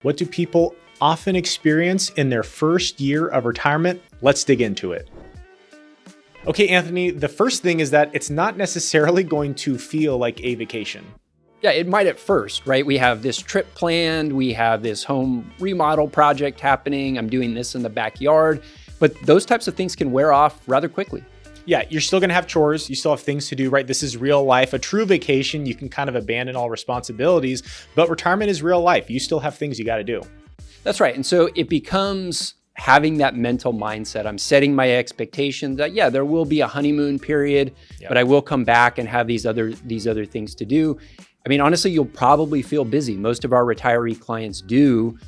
What do people often experience in their first year of retirement? Let's dig into it. Okay, Anthony, the first thing is that it's not necessarily going to feel like a vacation. Yeah, it might at first, right? We have this trip planned, we have this home remodel project happening, I'm doing this in the backyard, but those types of things can wear off rather quickly. Yeah, you're still gonna have chores, you still have things to do, right? This is real life. A true vacation, you can kind of abandon all responsibilities, but retirement is real life. You still have things you gotta do. That's right. And so it becomes having that mental mindset. I'm setting my expectations that, yeah, there will be a honeymoon period, but I will come back and have these other things to do. I mean, honestly, you'll probably feel busy. Most of our retiree clients do.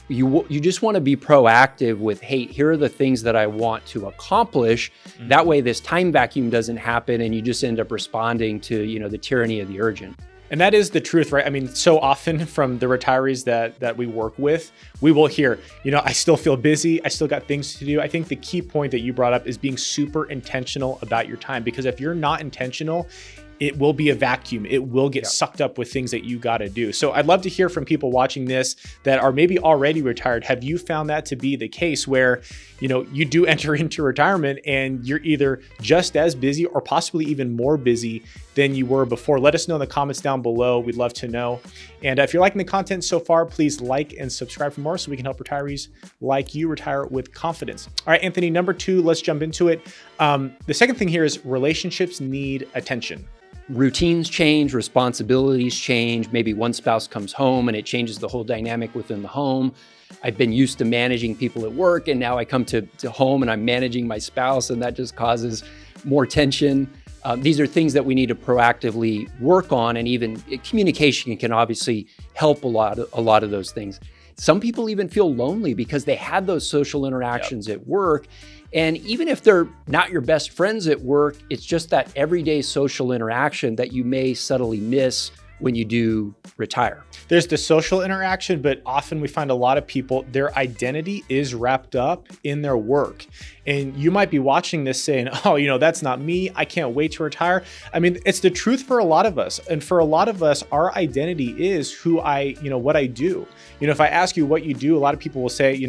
You just want to be proactive with, hey, here are the things that I want to accomplish. Mm-hmm. That way this time vacuum doesn't happen and you just end up responding to, the tyranny of the urgent. And that is the truth, right? I mean, so often from the retirees that we work with, we will hear, I still feel busy. I still got things to do. I think the key point that you brought up is being super intentional about your time, because if you're not intentional, it will be a vacuum. It will get sucked up with things that you got to do. So I'd love to hear from people watching this that are maybe already retired. Have you found that to be the case where, you do enter into retirement and you're either just as busy or possibly even more busy than you were before? Let us know in the comments down below. We'd love to know. And if you're liking the content so far, please like and subscribe for more so we can help retirees like you retire with confidence. All right, Anthony, number 2, let's jump into it. The second thing here is relationships need attention. Routines change, responsibilities change. Maybe one spouse comes home and it changes the whole dynamic within the home. I've been used to managing people at work, and now I come to home and I'm managing my spouse, and that just causes more tension. These are things that we need to proactively work on, and even communication can obviously help a lot of those things. Some people even feel lonely because they had those social interactions at work. And even if they're not your best friends at work, it's just that everyday social interaction that you may subtly miss when you do retire. There's the social interaction, but often we find a lot of people, their identity is wrapped up in their work. And you might be watching this saying, oh, that's not me. I can't wait to retire. I mean, it's the truth for a lot of us. And for a lot of us, our identity is who what I do. If I ask you what you do, a lot of people will say,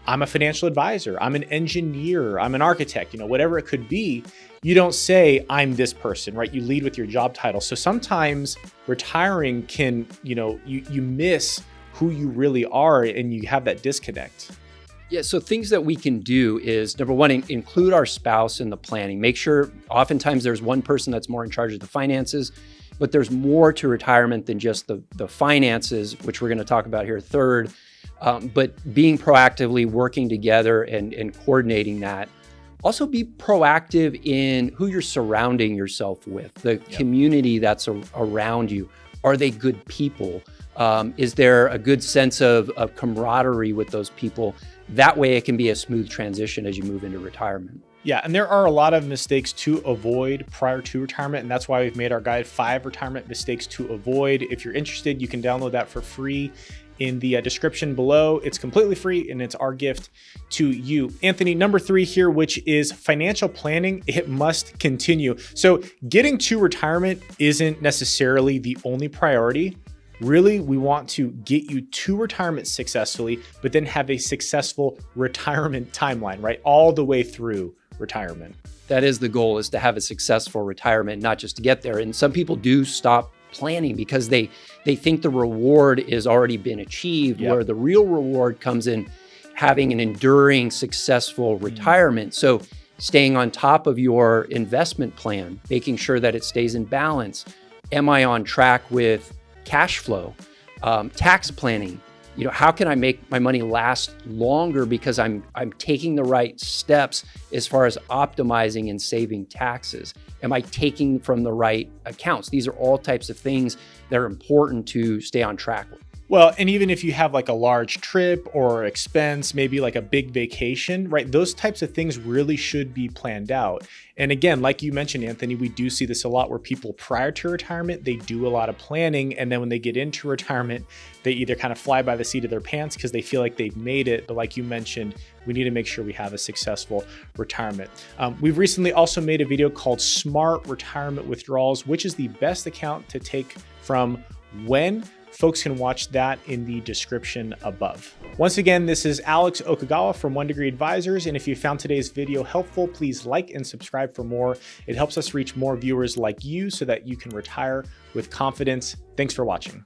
I'm a financial advisor, I'm an engineer, I'm an architect, whatever it could be. You don't say, I'm this person, right? You lead with your job title. So sometimes retiring can, you miss who you really are and you have that disconnect. Yeah, so things that we can do is, number one, include our spouse in the planning. Make sure, oftentimes there's one person that's more in charge of the finances, but there's more to retirement than just the finances, which we're going to talk about here third. But being proactively working together and coordinating that. Also be proactive in who you're surrounding yourself with, the community that's around you. Are they good people? Is there a good sense of camaraderie with those people? That way it can be a smooth transition as you move into retirement. Yeah, and there are a lot of mistakes to avoid prior to retirement, and that's why we've made our guide 5 retirement mistakes to avoid. If you're interested, you can download that for free in the description below. It's completely free and it's our gift to you. Anthony, number 3 here, which is financial planning. It must continue. So getting to retirement isn't necessarily the only priority. Really, we want to get you to retirement successfully, but then have a successful retirement timeline, right? All the way through retirement. That is the goal, is to have a successful retirement, not just to get there. And some people do stop planning because they think the reward is already been achieved, where the real reward comes in having an enduring, successful retirement. So staying on top of your investment plan, making sure that it stays in balance. Am I on track with cash flow? Tax planning. How can I make my money last longer because I'm taking the right steps as far as optimizing and saving taxes? Am I taking from the right accounts? These are all types of things that are important to stay on track with. Well, and even if you have like a large trip or expense, maybe like a big vacation, right? Those types of things really should be planned out. And again, like you mentioned, Anthony, we do see this a lot where people prior to retirement, they do a lot of planning. And then when they get into retirement, they either kind of fly by the seat of their pants because they feel like they've made it. But like you mentioned, we need to make sure we have a successful retirement. We've recently also made a video called Smart Retirement Withdrawals, which is the best account to take from when folks can watch that in the description above. Once again, this is Alex Okagawa from 1 Degree Advisors. And if you found today's video helpful, please like and subscribe for more. It helps us reach more viewers like you so that you can retire with confidence. Thanks for watching.